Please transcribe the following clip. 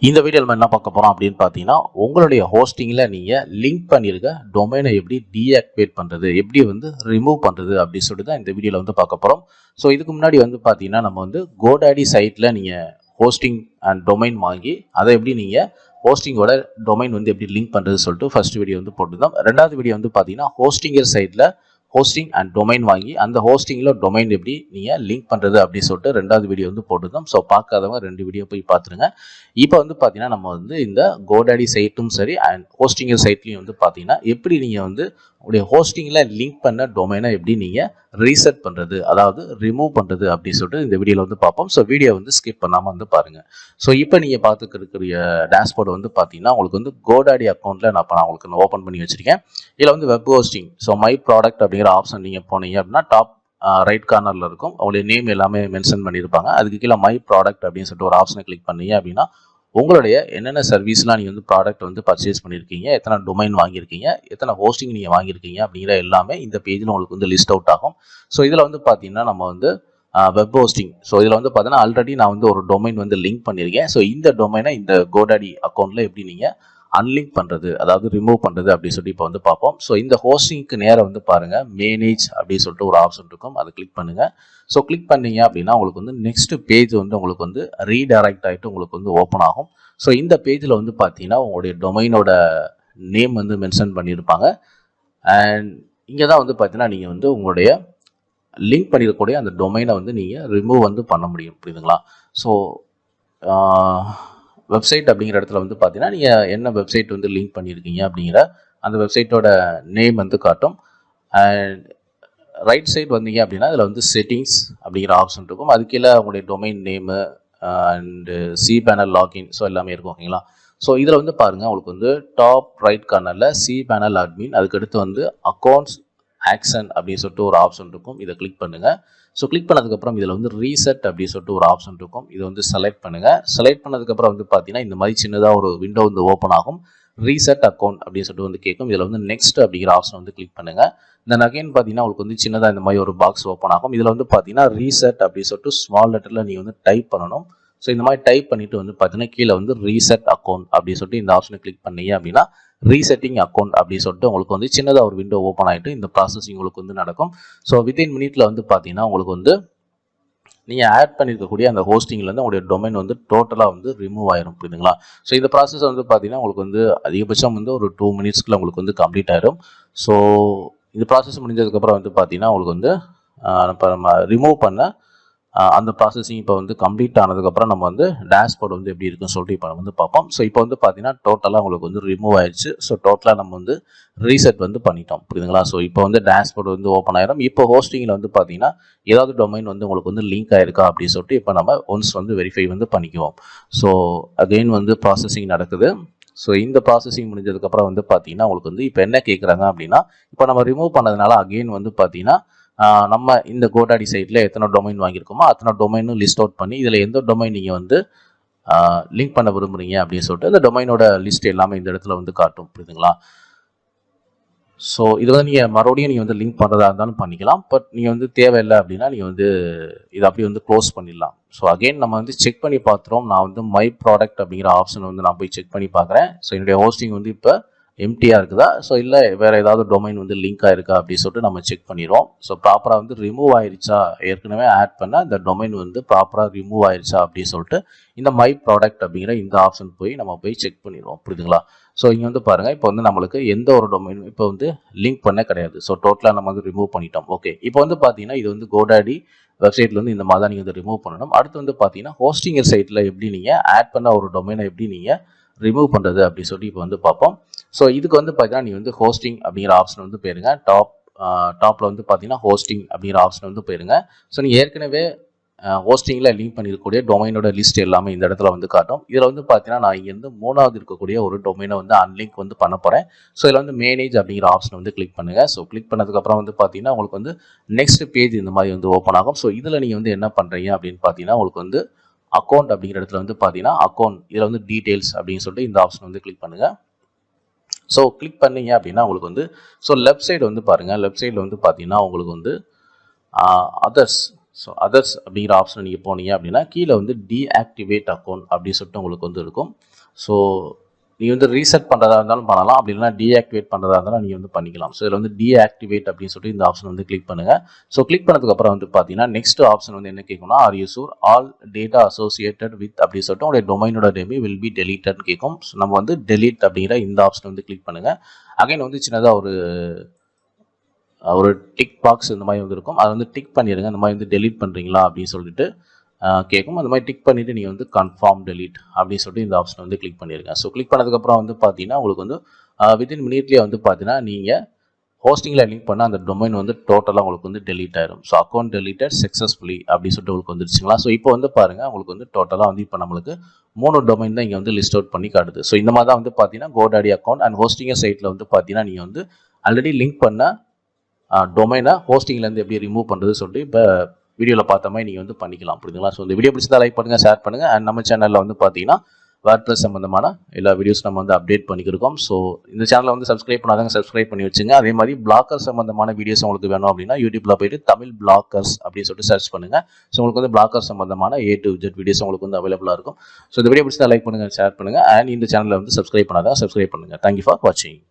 இந்த வீடியோவில் நம்ம என்ன பார்க்க போகிறோம் அப்படின்னு பார்த்தீங்கன்னா, உங்களுடைய ஹோஸ்டிங்கில் நீங்கள் லிங்க் பண்ணியிருக்க டொமைனை எப்படி டீஆக்டிவேட் பண்ணுறது, எப்படி ரிமூவ் பண்ணுறது அப்படின்னு சொல்லிட்டு தான் இந்த வீடியோவில் பார்க்க போகிறோம். ஸோ இதுக்கு முன்னாடி பார்த்தீங்கன்னா, நம்ம GoDaddy சைட்டில் நீங்கள் ஹோஸ்டிங் அண்ட் டொமைன் வாங்கி அதை எப்படி நீங்கள் ஹோஸ்டிங்கோட டொமைன் எப்படி லிங்க் பண்ணுறது சொல்லிட்டு ஃபர்ஸ்ட் வீடியோ போட்டுருந்தோம். ரெண்டாவது வீடியோ பார்த்தீங்கன்னா, ஹோஸ்டிங்கர் சைட்டில் ஹோஸ்டிங் அண்ட் டொமைன் வாங்கி அந்த ஹோஸ்டிங்கில் டொமைன் எப்படி நீங்கள் லிங்க் பண்ணுறது அப்படின்னு சொல்லிட்டு ரெண்டாவது வீடியோ போட்டுருந்தோம். ஸோ பார்க்காதவங்க ரெண்டு வீடியோ போய் பார்த்துருங்க. இப்போ பார்த்தீங்கன்னா நம்ம இந்த GoDaddy சைட்டும் சரி அண்ட் ஹோஸ்டிங்கர் சைட்லையும் பார்த்தீங்கன்னா எப்படி நீங்கள் உங்களுடைய ஹோஸ்டிங்கில் லிங்க் பண்ண டொமைனை எப்படி நீங்கள் ரீசெட் பண்ணுறது, அதாவது ரிமூவ் பண்ணுறது அப்படின்னு சொல்லிட்டு இந்த வீடியோவில் பார்ப்போம். ஸோ வீடியோ ஸ்கிப் பண்ணாமல் பாருங்கள். ஸோ இப்போ நீங்கள் பார்த்துக்கக்கூடிய டேஷ்போர்டு பார்த்தீங்கன்னா உங்களுக்கு GoDaddy அக்கௌண்ட்டில் நான் உங்களுக்கு ஓப்பன் பண்ணி வச்சுருக்கேன். இதில் web hosting, so my product அப்படிங்கிற ஆப்ஷன் நீங்கள் போனீங்க அப்படின்னா டாப் ரைட் கார்னரில் இருக்கும். அவங்களுடைய நேம் எல்லாமே மென்ஷன் பண்ணியிருப்பாங்க. அதுக்கு கீழே மை ப்ராடக்ட் அப்படின்னு சொல்லிட்டு ஒரு ஆப்ஷனை கிளிக் பண்ணீங்க அப்படின்னா உங்களுடைய என்னென்ன சர்வீஸ்லாம் நீங்கள் ப்ராடக்ட் பர்ச்சேஸ் பண்ணியிருக்கீங்க, எத்தனை டொமைன் வாங்கியிருக்கீங்க, எத்தனை ஹோஸ்டிங் நீங்கள் வாங்கியிருக்கீங்க அப்படிங்கிற எல்லாமே இந்த பேஜில் உங்களுக்கு லிஸ்ட் அவுட் ஆகும். ஸோ இதில் பார்த்தீங்கன்னா நம்ம வெப் ஹோஸ்டிங், ஸோ இதில் பார்த்தீங்கன்னா ஆல்ரெடி நான் ஒரு டொமைன் லிங்க் பண்ணியிருக்கேன். ஸோ இந்த டொமைனை இந்த GoDaddy அக்கௌண்ட்டில் எப்படி நீங்கள் அன்லிங்க் பண்ணுறது, அதாவது ரிமூவ் பண்ணுறது அப்படின்னு சொல்லி இப்போ பார்ப்போம். ஸோ இந்த ஹோஸ்டிங்க்கு நேரம் பாருங்கள், மேனேஜ் அப்படின்னு சொல்லிட்டு ஒரு ஆப்ஷன் இருக்கும், அதை கிளிக் பண்ணுங்கள். ஸோ கிளிக் பண்ணீங்க அப்படின்னா உங்களுக்கு நெக்ஸ்ட் பேஜ் உங்களுக்கு ரீடைரக்ட் ஆகிட்டு உங்களுக்கு ஓப்பன் ஆகும். ஸோ இந்த பேஜில் பார்த்தீங்கன்னா உங்களுடைய டொமைனோட நேம் மென்ஷன் பண்ணியிருப்பாங்க. அண்ட் இங்கே தான் பார்த்தீங்கன்னா நீங்கள் உங்களுடைய லிங்க் பண்ணியிருக்கக்கூடிய அந்த டொமைனை நீங்கள் ரிமூவ் பண்ண முடியும், புரியுதுங்களா? ஸோ வெப்சைட் அப்படிங்கிற இடத்துல பார்த்தீங்கன்னா நீங்கள் என்ன வெப்சைட் லிங்க் பண்ணியிருக்கீங்க அப்படிங்கிற அந்த வெப்சைட்டோட நேம் காட்டும். அண்ட் ரைட் சைட் வந்தீங்க அப்படின்னா அதில் செட்டிங்ஸ் அப்படிங்கிற ஆப்ஷன் இருக்கும். அது கீழே உங்களுடைய domain name and C panel login, so எல்லாமே இருக்கும், ஓகேங்களா? ஸோ இதில் பாருங்கள் உங்களுக்கு டாப் ரைட் கார்னரில் சி பேனல் அட்மின், அதுக்கடுத்து அக்கௌண்ட்ஸ் ஆக்ஷன் அப்படின்னு சொல்லிட்டு ஒரு ஆப்ஷன் இருக்கும். இதை கிளிக் பண்ணுங்கள். ஸோ கிளிக் பண்ணதுக்கப்புறம் இதில் ரீசெட் அப்படின்னு சொல்லிட்டு ஒரு ஆப்ஷன் இருக்கும். இதை செலக்ட் பண்ணுங்கள். செலக்ட் பண்ணதுக்கப்புறம் பார்த்தீங்கன்னா இந்த மாதிரி சின்னதாக ஒரு விண்டோ ஓப்பன் ஆகும். ரீசெட் அக்கௌண்ட் அப்படின்னு சொல்லிட்டு கேட்கும். இதில் நெக்ஸ்ட் அப்படிங்கிற ஆப்ஷன் கிளிக் பண்ணுங்கள். தென் அகைன் பார்த்தீங்கன்னா உங்களுக்கு சின்னதாக இந்த மாதிரி ஒரு பாக்ஸ் ஓப்பன் ஆகும். இதில் பார்த்தீங்கன்னா ரீசெட் அப்படின்னு சொல்லிட்டு ஸ்மால் லெட்டரில் நீங்கள் டைப் பண்ணணும். ஸோ இந்த மாதிரி டைப் பண்ணிவிட்டு பார்த்தீங்கன்னா கீழே ரீசெட் அக்கௌண்ட் அப்படின்னு சொல்லிட்டு இந்த ஆப்ஷனை கிளிக் பண்ணீங்க அப்படின்னா ரீசெட்டிங் அக்கௌண்ட் அப்படின்னு சொல்லிட்டு உங்களுக்கு சின்னதாக ஒரு விண்டோ ஓப்பன் ஆகிட்டு இந்த ப்ராசஸிங் உங்களுக்கு நடக்கும். ஸோ வித்தின் மினிட்ல பார்த்தீங்கன்னா உங்களுக்கு நீங்கள் ஆட் பண்ணியிருக்கக்கூடிய அந்த ஹோஸ்டிங்லேருந்து உங்களுடைய டொமைன் டோட்டலாக ரிமூவ் ஆயிரும், புரியுதுங்களா? ஸோ இந்த ப்ராசஸ் பார்த்தீங்கன்னா உங்களுக்கு அதிகபட்சம் ஒரு 2 மினிட்ஸ்க்குள்ள உங்களுக்கு கம்ப்ளீட் ஆயிரும். ஸோ இந்த ப்ராசஸ் முடிஞ்சதுக்கப்புறம் பார்த்தீங்கன்னா உங்களுக்கு இப்போ நம்ம ரிமூவ் பண்ண அந்த ப்ராசஸிங் இப்போ கம்ப்ளீட் ஆனதுக்கப்புறம் நம்ம டேஷ்போர்டு எப்படி இருக்குன்னு சொல்லிட்டு இப்போ பார்ப்போம். ஸோ இப்போ பார்த்தீங்கன்னா டோட்டலாக உங்களுக்கு ரிமூவ் ஆயிடுச்சு. ஸோ டோட்டலாக நம்ம ரீசெட் பண்ணிட்டோம், புரியுதுங்களா? ஸோ இப்போ டேஷ்போர்டு ஓப்பன் ஆயிரும். இப்போ ஹோஸ்டிங்கில் பார்த்தீங்கன்னா ஏதாவது டொமைன் உங்களுக்கு லிங்க் ஆயிருக்கா அப்படின்னு சொல்லிட்டு இப்போ நம்ம ஒன்ஸ் வெரிஃபை பண்ணிக்குவோம். ஸோ அகெயின் ப்ராசஸிங் நடக்குது. ஸோ இந்த ப்ராசஸிங் முடிஞ்சதுக்கப்புறம் பார்த்தீங்கன்னா உங்களுக்கு இப்போ என்ன கேட்குறாங்க அப்படின்னா, இப்போ நம்ம ரிமூவ் பண்ணதுனால அகெயின் பார்த்தீங்கன்னா நம்ம இந்த GoDaddy சைட்டில் எத்தனை டொமைன் வாங்கியிருக்கோமோ அத்தனை டொமைனும் லிஸ்ட் அவுட் பண்ணி இதில் எந்த டொமைன் நீங்கள் லிங்க் பண்ண விரும்புகிறீங்க அப்படின்னு சொல்லிட்டு இந்த டொமைனோட லிஸ்ட் எல்லாமே இந்த இடத்துல காட்டும், புரியுதுங்களா? ஸோ இது நீங்கள் மறுபடியும் நீங்கள் லிங்க் பண்ணுறதா இருந்தாலும் பண்ணிக்கலாம். பட் நீங்கள் தேவையில்லை அப்படின்னா நீங்கள் இதை அப்படியே க்ளோஸ் பண்ணிடலாம். ஸோ அகெயின் நம்ம செக் பண்ணி பார்த்துறோம். நான் மை ப்ராடக்ட் அப்படிங்கிற ஆப்ஷன் நான் போய் செக் பண்ணி பார்க்குறேன். ஸோ என்னுடைய ஹோஸ்டிங் இப்போ எம்டியாக இருக்குதா, ஸோ இல்லை வேறு ஏதாவது டொமைன் லிங்க் ஆயிருக்கா அப்படின்னு சொல்லிட்டு நம்ம செக் பண்ணிடுவோம். ஸோ ப்ராப்பராக ரிமூவ் ஆயிருச்சா, ஏற்கனவே ஆட் பண்ண இந்த டொமைன் ப்ராப்பராக ரிமூவ் ஆயிருச்சா அப்படின்னு சொல்லிட்டு இந்த மை ப்ராடக்ட் அப்படிங்கிற இந்த ஆப்ஷன் நம்ம போய் செக் பண்ணிடுவோம், புரியுதுங்களா? ஸோ இங்கே பாருங்கள், இப்போ நம்மளுக்கு எந்த ஒரு டொமைனும் இப்போ லிங்க் பண்ண கிடையாது. ஸோ டோட்டலாக நம்ம ரிமூவ் பண்ணிட்டோம். ஓகே, இப்போ பார்த்தீங்கன்னா இது GoDaddy வெப்சைட்லேருந்து இந்த மாதிரி தான் நீங்கள் ரிமூவ் பண்ணணும். அடுத்து பார்த்தீங்கன்னா ஹோஸ்டிங்கர் சைட்டில் எப்படி நீங்கள் ஆட் பண்ண ஒரு டொமைனை எப்படி நீங்கள் ரிமூவ் பண்ணுறது அப்படின்னு சொல்லி இப்போ பார்ப்போம். ஸோ இதுக்கு பார்த்தீங்கன்னா நீங்கள் ஹோஸ்டிங் அப்படிங்கிற ஆப்ஷன் போயிருங்க. டாப்பில் பார்த்தீங்கன்னா ஹோஸ்டிங் அப்படிங்கிற ஆப்ஷன் போயிருங்க. ஸோ நீங்கள் ஏற்கனவே ஹோஸ்டிங்கில் லிங்க் பண்ணியிருக்கக்கூடிய டொமைனோட லிஸ்ட் எல்லாமே இந்த இடத்துல காட்டும். இதில் பார்த்தீங்கன்னா நான் இங்கேருந்து 3வது இருக்கக்கூடிய ஒரு டொமைனை அன்லிங்க் பண்ண போகிறேன். ஸோ இதில் மேனேஜ் அப்படிங்கிற ஆப்ஷன் கிளிக் பண்ணுங்கள். ஸோ கிளிக் பண்ணதுக்கப்புறம் பார்த்தீங்கன்னா உங்களுக்கு நெக்ஸ்ட் பேஜ் இந்த மாதிரி ஓப்பன் ஆகும். ஸோ இதில் நீங்கள் என்ன பண்ணுறீங்க அப்படின்னு பார்த்தீங்கன்னா உங்களுக்கு அக்கௌண்ட் அப்படிங்கிற இடத்துல பார்த்தீங்கன்னா அக்கௌண்ட் இதில் டீடைல்ஸ் அப்படின்னு சொல்லிட்டு இந்த ஆப்ஷன் கிளிக் பண்ணுங்கள். ஸோ கிளிக் பண்ணீங்க அப்படின்னா உங்களுக்கு ஸோ லெஃப்ட் சைடு பாருங்கள், லெஃப்ட் சைடில் பார்த்தீங்கன்னா உங்களுக்கு அதர்ஸ் ஸோ அதர்ஸ் அப்படிங்கிற ஆப்ஷன் நீங்கள் போனீங்க அப்படின்னா கீழே வந்து டீஆக்டிவேட் அக்கௌண்ட் அப்படின்னு சொல்லிட்டு உங்களுக்கு வந்து இருக்கும். ஸோ நீங்கள் வந்து ரீசெட் பண்ணுறதா இருந்தாலும் பண்ணலாம், அப்படி இல்லைனா டீஆக்டிவேட் பண்ணுறதா இருந்தாலும் நீங்கள் வந்து பண்ணிக்கலாம். ஸோ இதில் வந்து டீஆக்டிவேட் அப்படின்னு சொல்லிட்டு இந்த ஆப்ஷன் வந்து கிளிக் பண்ணுங்கள். ஸோ கிளிக் பண்ணதுக்கப்புறம் வந்து பார்த்தீங்கன்னா நெக்ஸ்ட் ஆப்ஷன் வந்து என்ன கேட்கும்னா, are you sure all data associated with அப்படின்னு சொல்லிட்டு உங்களுடைய டொமைனோட நேம் வில் பி டெலீட்டட்னு கேட்கும். ஸோ நம்ம வந்து டெலீட் அப்படிங்கிற இந்த ஆப்ஷன் வந்து கிளிக் பண்ணுங்கள். அகைன் வந்து சின்னதாக ஒரு டிக் பாக்ஸ் இந்த மாதிரி வந்து இருக்கும், அதை வந்து டிக் பண்ணிடுங்க. இந்த மாதிரி வந்து டெலீட் பண்ணுறீங்களா அப்படின்னு சொல்லிட்டு கேட்கும். அந்த மாதிரி டிக் பண்ணிவிட்டு நீங்கள் வந்து கன்ஃபார்ம் டெலீட் அப்படின்னு சொல்லிட்டு இந்த ஆப்ஷன் வந்து கிளிக் பண்ணிடுங்க. ஸோ கிளிக் பண்ணதுக்கப்புறம் வந்து பார்த்தீங்கன்னா உங்களுக்கு வந்து வித்தின் மினிட்லேயே வந்து பார்த்தீங்கன்னா நீங்கள் ஹோஸ்டிங்கில் லிங்க் பண்ண அந்த டொமைன் வந்து டோட்டலாக உங்களுக்கு வந்து டெலீட் ஆயிடும். ஸோ அக்கௌண்ட் டெலீட்டட் சக்ஸஸ்ஃபுல்லி அப்படின்னு சொல்லிட்டு உங்களுக்கு வந்துருச்சுங்களா. ஸோ இப்போ வந்து பாருங்கள் உங்களுக்கு வந்து டோட்டலாக வந்து இப்போ நம்மளுக்கு 3 டொமைன் தான் இங்கே வந்து லிஸ்ட் அவுட் பண்ணி காட்டுது. ஸோ இந்த மாதிரி தான் வந்து பார்த்தீங்கன்னா GoDaddy அக்கௌண்ட் அண்ட் ஹோஸ்டிங்கர் சைட்டில் வந்து பார்த்தீங்கன்னா நீங்கள் வந்து ஆல்ரெடி லிங்க் பண்ண டொமைனை ஹோஸ்டிங்லேருந்து எப்படி ரிமூவ் பண்ணுறது சொல்லிட்டு இப்போ வீடியோவில் பார்த்த மாதிரி நீங்கள் வந்து பண்ணிக்கலாம், புரியுதுங்களா. ஸோ இந்த வீடியோ பிடிச்சதா லைக் பண்ணுங்கள், ஷேர் பண்ணுங்கள். அண்ட் நம்ம சேனலில் வந்து பார்த்தீங்கன்னா வேர்ட்பிரஸ் சம்பந்தமான எல்லா வீடியோஸ் நம்ம வந்து அப்டேட் பண்ணிக்கிருக்கோம். ஸோ இந்த சேனலை வந்து சப்ஸ்கிரைப் பண்ணாதவங்க சப்ஸ்கிரைப் பண்ணி வச்சுங்க. அதே மாதிரி பிளாக்கர் சம்பந்தமான வீடியோஸ் உங்களுக்கு வேணும் அப்படின்னா யூடியூப்ல போயிட்டு தமிழ் பிளாக்கர்ஸ் அப்படின்னு சொல்லிட்டு சர்ச் பண்ணுங்க. ஸோ உங்களுக்கு வந்து பிளாக்கர் சம்பந்தமான A to Z வீடியோஸ் உங்களுக்கு வந்து அவைலபிளாக இருக்கும். ஸோ இந்த வீடியோ பிடிச்சதா லைக் பண்ணுங்கள், ஷேர் பண்ணுங்கள். அண்ட் இந்த சேனலை வந்து சப்ஸ்கிரைப் பண்ணாதவங்க சப்ஸ்கிரைப் பண்ணுங்கள். தேங்க்யூ ஃபார் வாட்சிங்.